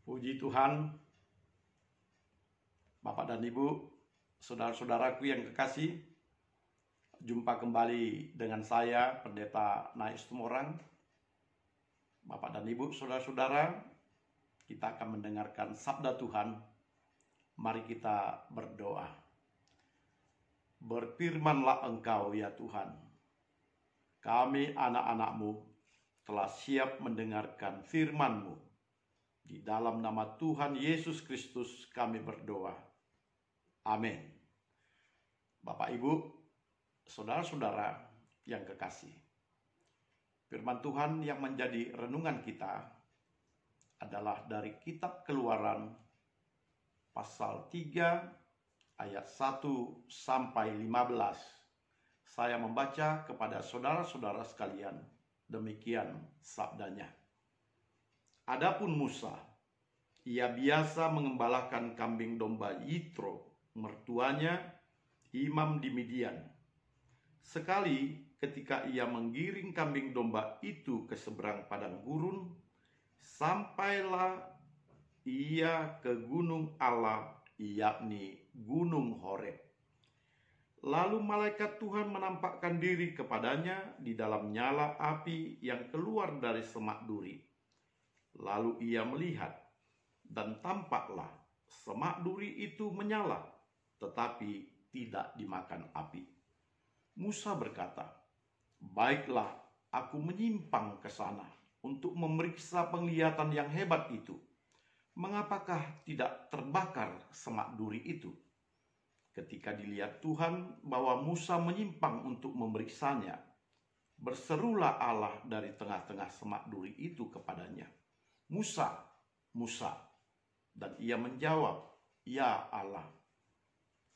Puji Tuhan, Bapak dan Ibu, saudara-saudaraku yang kekasih, jumpa kembali dengan saya, Pendeta Nais Tumorang. Bapak dan Ibu, saudara-saudara, kita akan mendengarkan sabda Tuhan. Mari kita berdoa. Berfirmanlah Engkau ya Tuhan, kami anak-anak-Mu telah siap mendengarkan firman-Mu. Di dalam nama Tuhan Yesus Kristus kami berdoa. Amin. Bapak, Ibu, saudara-saudara yang kekasih, firman Tuhan yang menjadi renungan kita adalah dari kitab Keluaran pasal 3 ayat 1 sampai 15. Saya membaca kepada saudara-saudara sekalian, demikian sabdanya. Adapun Musa, ia biasa mengembalakan kambing domba Yitro, mertuanya, imam di Midian. Sekali ketika ia menggiring kambing domba itu ke seberang padang gurun, sampailah ia ke gunung Allah, yakni gunung Horeb. Lalu malaikat Tuhan menampakkan diri kepadanya di dalam nyala api yang keluar dari semak duri. Lalu ia melihat, dan tampaklah semak duri itu menyala, tetapi tidak dimakan api. Musa berkata, "Baiklah, aku menyimpang ke sana untuk memeriksa penglihatan yang hebat itu. Mengapakah tidak terbakar semak duri itu?" Ketika dilihat Tuhan bahwa Musa menyimpang untuk memeriksanya, berserulah Allah dari tengah-tengah semak duri itu kepadanya, "Musa, Musa." Dan ia menjawab, "Ya Allah."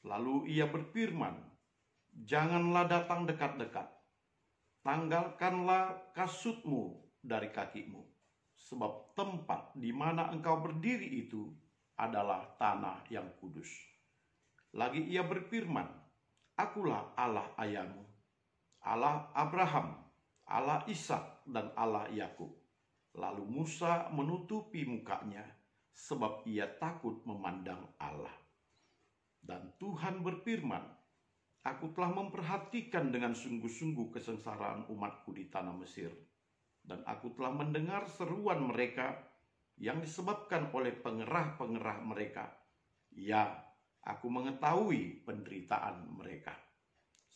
Lalu ia berfirman, "Janganlah datang dekat-dekat. Tanggalkanlah kasutmu dari kakimu, sebab tempat di mana engkau berdiri itu adalah tanah yang kudus." Lagi ia berfirman, "Akulah Allah ayahmu, Allah Abraham, Allah Ishak, dan Allah Yakub." Lalu Musa menutupi mukanya, sebab ia takut memandang Allah. Dan Tuhan berfirman, "Aku telah memperhatikan dengan sungguh-sungguh kesengsaraan umatku di tanah Mesir, dan aku telah mendengar seruan mereka yang disebabkan oleh pengerah-pengerah mereka. Ya, aku mengetahui penderitaan mereka.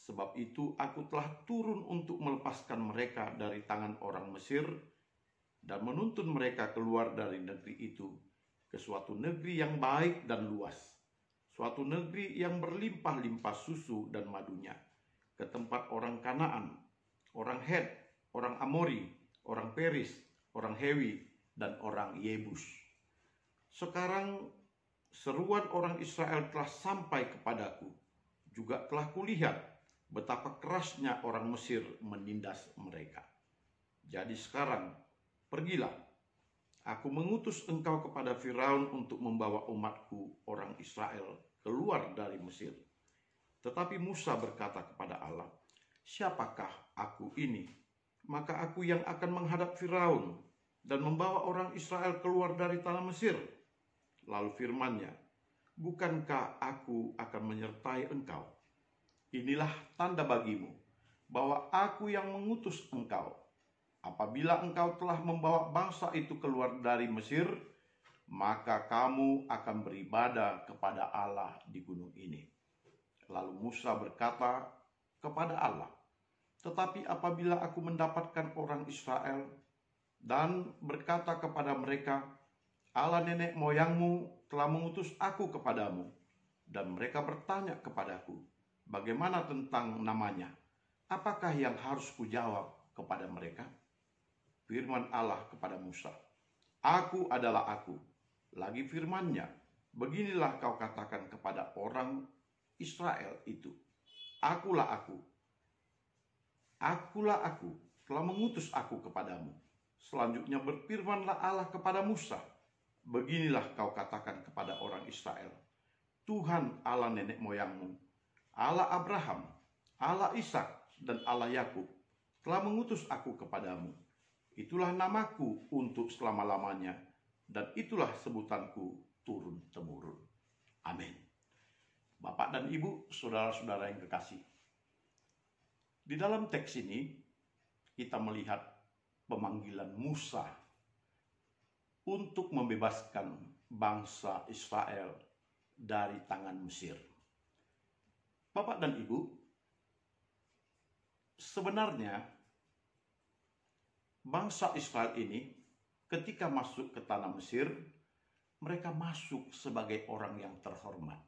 Sebab itu aku telah turun untuk melepaskan mereka dari tangan orang Mesir dan menuntun mereka keluar dari negeri itu ke suatu negeri yang baik dan luas, suatu negeri yang berlimpah-limpah susu dan madunya, ke tempat orang Kanaan, orang Het, orang Amori, orang Peris, orang Hewi, dan orang Yebus. Sekarang seruan orang Israel telah sampai kepadaku, juga telah kulihat betapa kerasnya orang Mesir menindas mereka. Jadi sekarang pergilah, aku mengutus engkau kepada Firaun untuk membawa umatku orang Israel keluar dari Mesir." Tetapi Musa berkata kepada Allah, "Siapakah aku ini? Maka aku yang akan menghadap Firaun dan membawa orang Israel keluar dari tanah Mesir." Lalu firman-Nya, "Bukankah aku akan menyertai engkau? Inilah tanda bagimu bahwa aku yang mengutus engkau. Apabila engkau telah membawa bangsa itu keluar dari Mesir, maka kamu akan beribadah kepada Allah di gunung ini." Lalu Musa berkata kepada Allah, "Tetapi apabila aku mendapatkan orang Israel dan berkata kepada mereka, 'Allah nenek moyangmu telah mengutus aku kepadamu,' dan mereka bertanya kepadaku, 'Bagaimana tentang namanya?' apakah yang harus kujawab kepada mereka?" Firman Allah kepada Musa, "Aku adalah Aku." Lagi firman-Nya, "Beginilah kau katakan kepada orang Israel itu, Akulah Aku. Akulah Aku, telah mengutus aku kepadamu." Selanjutnya berfirmanlah Allah kepada Musa, "Beginilah kau katakan kepada orang Israel, Tuhan Allah nenek moyangmu, Allah Abraham, Allah Ishak, dan Allah Yakub telah mengutus aku kepadamu. Itulah namaku untuk selama-lamanya, dan itulah sebutanku turun-temurun. Amin. Bapak dan Ibu, saudara-saudara yang kekasih, di dalam teks ini kita melihat pemanggilan Musa untuk membebaskan bangsa Israel dari tangan Mesir. Bapak dan Ibu, sebenarnya bangsa Israel ini ketika masuk ke tanah Mesir, mereka masuk sebagai orang yang terhormat.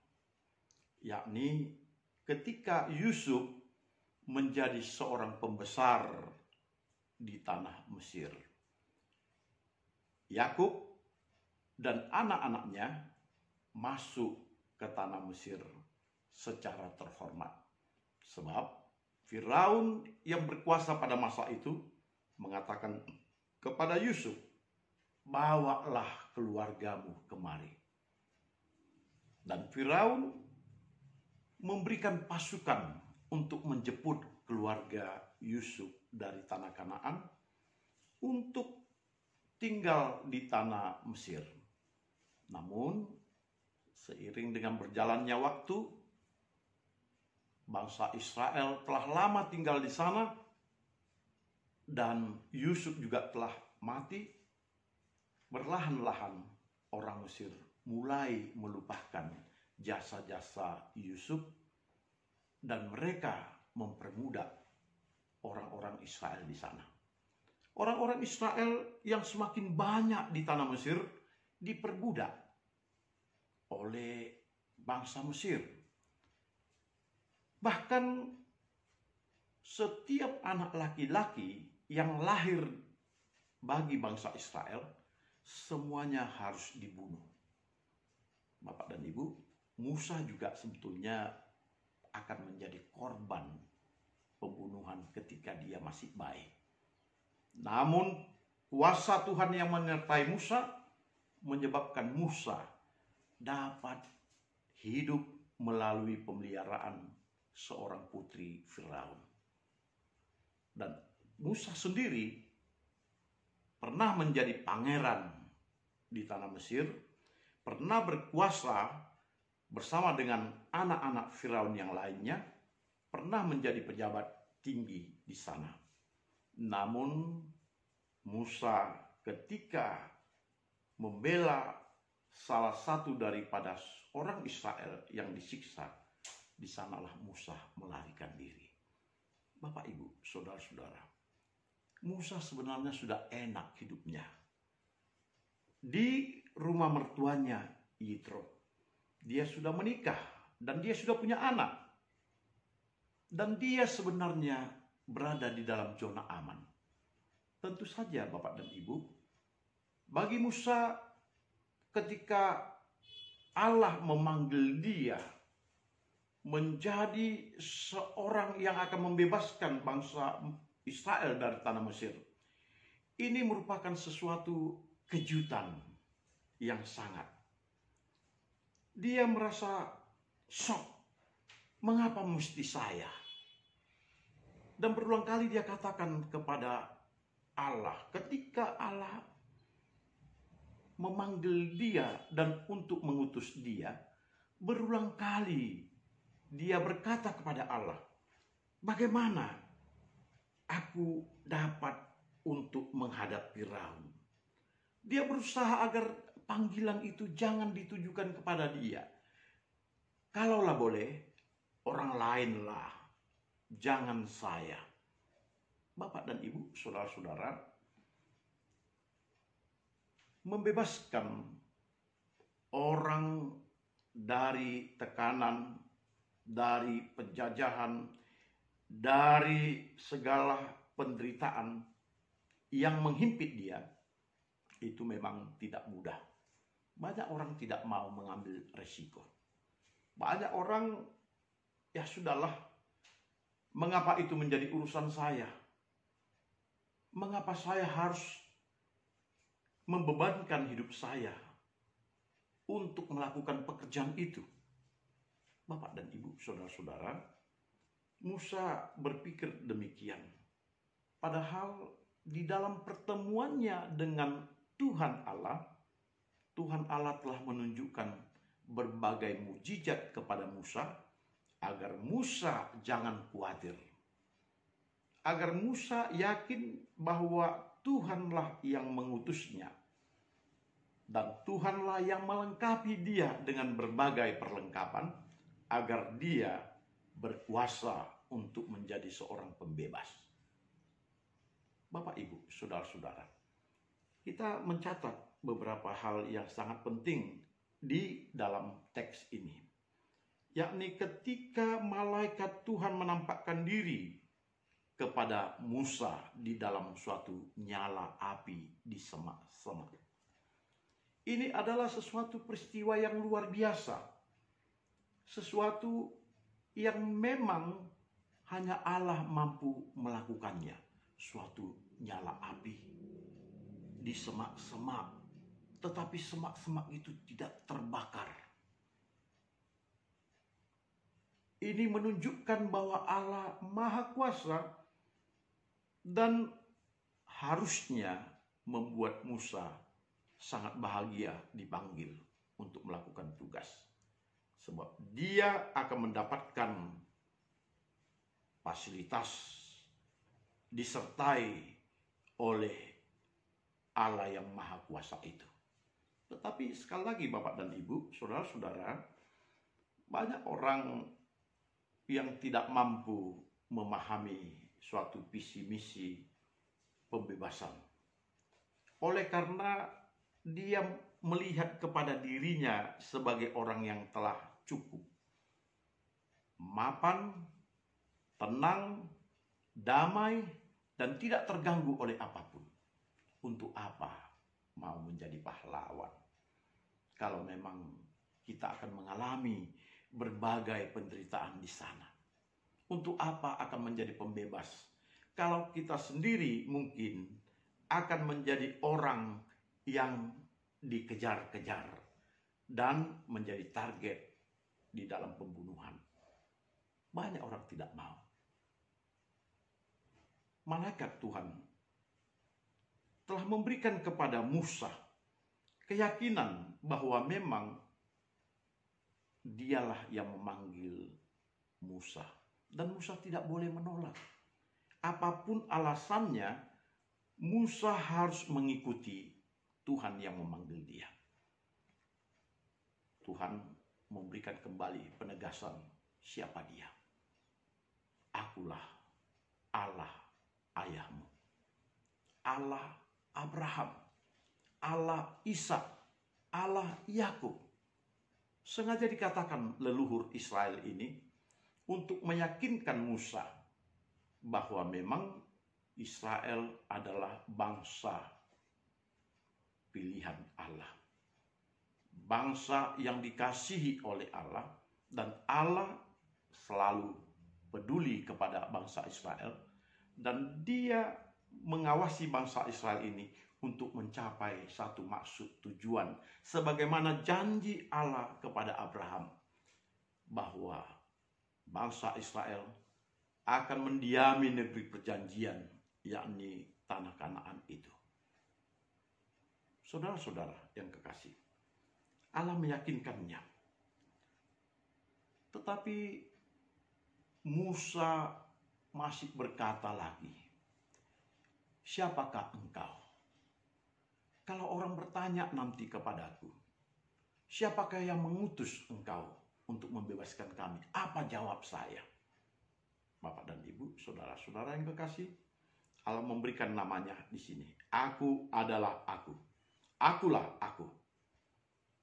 Yakni ketika Yusuf menjadi seorang pembesar di tanah Mesir, Yakub dan anak-anaknya masuk ke tanah Mesir secara terhormat. Sebab Firaun yang berkuasa pada masa itu mengatakan kepada Yusuf, "Bawalah keluargamu kemari." Dan Firaun memberikan pasukan untuk menjemput keluarga Yusuf dari tanah Kanaan untuk tinggal di tanah Mesir. Namun, seiring dengan berjalannya waktu, bangsa Israel telah lama tinggal di sana dan Yusuf juga telah mati. Perlahan-lahan orang Mesir mulai melupakan jasa-jasa Yusuf dan mereka memperbudak orang-orang Israel di sana. Orang-orang Israel yang semakin banyak di tanah Mesir diperbudak oleh bangsa Mesir. Bahkan setiap anak laki-laki yang lahir bagi bangsa Israel semuanya harus dibunuh. Bapak dan Ibu, Musa juga sebetulnya akan menjadi korban pembunuhan ketika dia masih bayi. Namun kuasa Tuhan yang menyertai Musa menyebabkan Musa dapat hidup melalui pemeliharaan seorang putri Firaun. Dan Musa sendiri pernah menjadi pangeran di tanah Mesir, pernah berkuasa bersama dengan anak-anak Firaun yang lainnya, pernah menjadi pejabat tinggi di sana. Namun Musa ketika membela salah satu daripada orang Israel yang disiksa, di sanalah Musa melarikan diri. Bapak, Ibu, saudara-saudara, Musa sebenarnya sudah enak hidupnya di rumah mertuanya Yitro. Dia sudah menikah dan dia sudah punya anak. Dan dia sebenarnya berada di dalam zona aman. Tentu saja Bapak dan Ibu, bagi Musa ketika Allah memanggil dia menjadi seorang yang akan membebaskan bangsa Israel dari tanah Mesir, ini merupakan sesuatu kejutan yang sangat. Dia merasa shock. Mengapa mesti saya? Dan berulang kali dia katakan kepada Allah, ketika Allah memanggil dia dan untuk mengutus dia, berulang kali dia berkata kepada Allah, "Bagaimana aku dapat untuk menghadap Firaun?" Dia berusaha agar panggilan itu jangan ditujukan kepada dia. Kalaulah boleh, orang lainlah, jangan saya. Bapak dan Ibu, saudara-saudara, membebaskan orang dari tekanan, dari penjajahan, dari segala penderitaan yang menghimpit dia, itu memang tidak mudah. Banyak orang tidak mau mengambil resiko. Banyak orang, ya sudahlah, mengapa itu menjadi urusan saya? Mengapa saya harus membebankan hidup saya untuk melakukan pekerjaan itu? Bapak dan Ibu, saudara-saudara, Musa berpikir demikian. Padahal di dalam pertemuannya dengan Tuhan Allah, Tuhan Allah telah menunjukkan berbagai mujizat kepada Musa, agar Musa jangan khawatir. Agar Musa yakin bahwa Tuhanlah yang mengutusnya. Dan Tuhanlah yang melengkapi dia dengan berbagai perlengkapan, agar dia berkuasa untuk menjadi seorang pembebas. Bapak, Ibu, saudara-saudara, kita mencatat beberapa hal yang sangat penting di dalam teks ini. Yakni ketika malaikat Tuhan menampakkan diri kepada Musa di dalam suatu nyala api di semak-semak. Ini adalah sesuatu peristiwa yang luar biasa. Sesuatu yang memang hanya Allah mampu melakukannya. Suatu nyala api di semak-semak, tetapi semak-semak itu tidak terbakar. Ini menunjukkan bahwa Allah Maha Kuasa dan harusnya membuat Musa sangat bahagia dipanggil untuk melakukan tugas. Sebab dia akan mendapatkan fasilitas disertai oleh Allah yang Maha Kuasa itu. Tetapi sekali lagi Bapak dan Ibu, saudara-saudara, banyak orang yang tidak mampu memahami suatu visi misi pembebasan. Oleh karena dia melihat kepada dirinya sebagai orang yang telah cukup, mapan, tenang, damai, dan tidak terganggu oleh apapun. Untuk apa mau menjadi pahlawan? Kalau memang kita akan mengalami berbagai penderitaan di sana. Untuk apa akan menjadi pembebas? Kalau kita sendiri mungkin akan menjadi orang yang dikejar-kejar dan menjadi target di dalam pembunuhan. Banyak orang tidak mau. Malaikat Tuhan telah memberikan kepada Musa keyakinan bahwa memang dialah yang memanggil Musa. Dan Musa tidak boleh menolak. Apapun alasannya, Musa harus mengikuti Tuhan yang memanggil dia. Tuhan memberikan kembali penegasan siapa dia. Akulah Allah ayahmu. Allah Abraham, Allah Ishak, Allah Yakub. Sengaja dikatakan leluhur Israel ini untuk meyakinkan Musa bahwa memang Israel adalah bangsa pilihan Allah. Bangsa yang dikasihi oleh Allah, dan Allah selalu peduli kepada bangsa Israel, dan dia mengawasi bangsa Israel ini untuk mencapai satu maksud tujuan, sebagaimana janji Allah kepada Abraham bahwa bangsa Israel akan mendiami negeri perjanjian, yakni tanah Kanaan itu. Saudara-saudara yang kekasih, Allah meyakinkannya. Tetapi Musa masih berkata lagi, "Siapakah engkau?" Kalau orang bertanya nanti kepadaku, "Siapakah yang mengutus engkau untuk membebaskan kami?" Apa jawab saya? Bapak dan Ibu, saudara-saudara yang kekasih, Allah memberikan namanya di sini. Aku adalah aku. Akulah aku.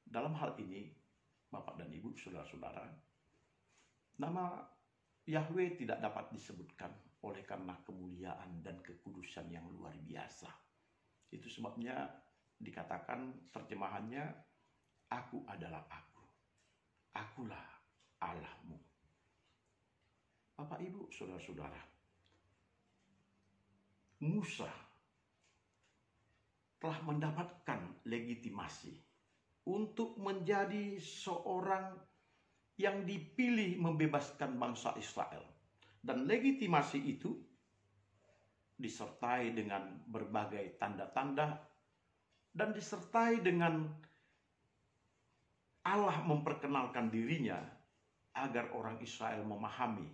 Dalam hal ini, Bapak dan Ibu, saudara-saudara, nama Yahweh tidak dapat disebutkan oleh karena kemuliaan dan kekudusan yang luar biasa. Itu sebabnya dikatakan terjemahannya, aku adalah aku. Akulah Allahmu. Bapak, Ibu, saudara-saudara, Musa telah mendapatkan legitimasi untuk menjadi seorang yang dipilih membebaskan bangsa Israel. Dan legitimasi itu disertai dengan berbagai tanda-tanda dan disertai dengan Allah memperkenalkan dirinya agar orang Israel memahami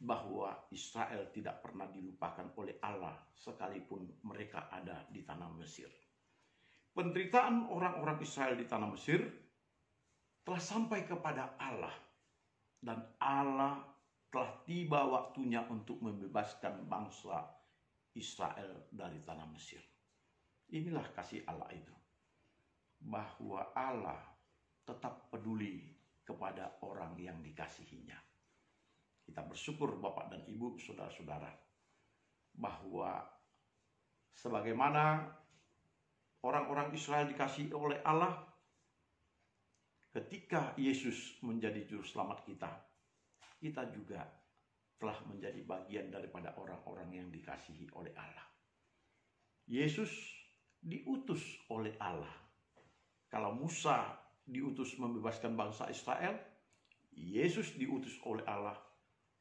bahwa Israel tidak pernah dilupakan oleh Allah sekalipun mereka ada di tanah Mesir. Penderitaan orang-orang Israel di tanah Mesir telah sampai kepada Allah, dan Allah telah tiba waktunya untuk membebaskan bangsa Israel dari tanah Mesir. Inilah kasih Allah itu, bahwa Allah tetap peduli kepada orang yang dikasihinya. Kita bersyukur Bapak dan Ibu, saudara-saudara, bahwa sebagaimana orang-orang Israel dikasihi oleh Allah, ketika Yesus menjadi juru selamat kita, kita juga telah menjadi bagian daripada orang-orang yang dikasihi oleh Allah. Yesus diutus oleh Allah. Kalau Musa diutus membebaskan bangsa Israel, Yesus diutus oleh Allah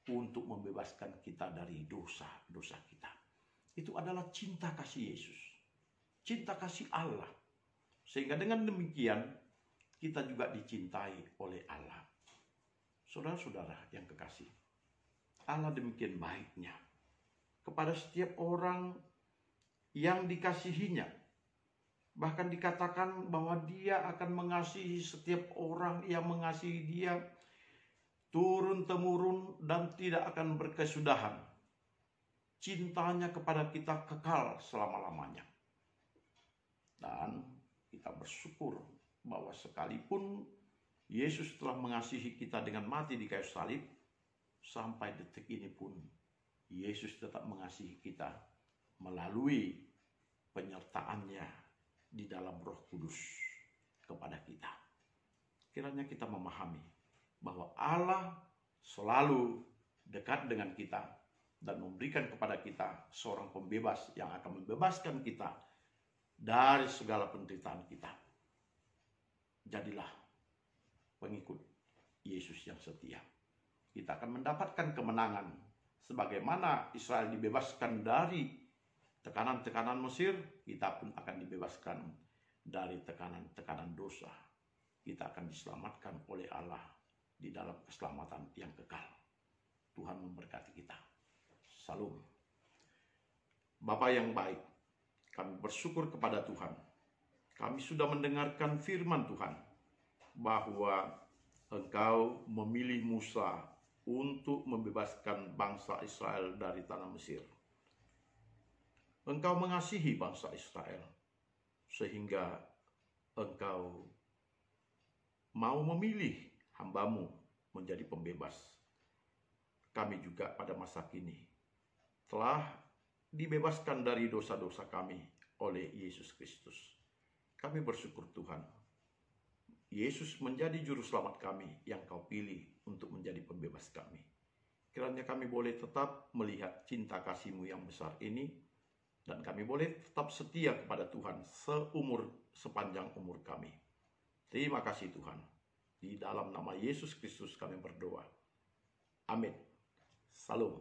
untuk membebaskan kita dari dosa-dosa kita. Itu adalah cinta kasih Yesus, cinta kasih Allah. Sehingga dengan demikian kita juga dicintai oleh Allah. Saudara-saudara yang kekasih, Allah demikian baiknya kepada setiap orang yang dikasihinya. Bahkan dikatakan bahwa dia akan mengasihi setiap orang yang mengasihi dia turun-temurun dan tidak akan berkesudahan. Cintanya kepada kita kekal selama-lamanya. Dan kita bersyukur bahwa sekalipun Yesus telah mengasihi kita dengan mati di kayu salib, sampai detik ini pun Yesus tetap mengasihi kita melalui penyertaannya di dalam Roh Kudus kepada kita. Kiranya kita memahami bahwa Allah selalu dekat dengan kita dan memberikan kepada kita seorang pembebas yang akan membebaskan kita dari segala penderitaan kita. Jadilah pengikut Yesus yang setia. Kita akan mendapatkan kemenangan sebagaimana Israel dibebaskan dari tekanan-tekanan Mesir, kita pun akan dibebaskan dari tekanan-tekanan dosa. Kita akan diselamatkan oleh Allah di dalam keselamatan yang kekal. Tuhan memberkati kita. Salam. Bapa yang baik, kami bersyukur kepada Tuhan. Kami sudah mendengarkan firman Tuhan, bahwa Engkau memilih Musa untuk membebaskan bangsa Israel dari tanah Mesir. Engkau mengasihi bangsa Israel, sehingga Engkau mau memilih hamba-Mu menjadi pembebas. Kami juga pada masa kini telah dibebaskan dari dosa-dosa kami oleh Yesus Kristus. Kami bersyukur Tuhan, Yesus menjadi juru selamat kami yang Kau pilih untuk menjadi pembebas kami. Kiranya kami boleh tetap melihat cinta kasih-Mu yang besar ini, dan kami boleh tetap setia kepada Tuhan sepanjang umur kami. Terima kasih Tuhan. Di dalam nama Yesus Kristus kami berdoa. Amin. Salam.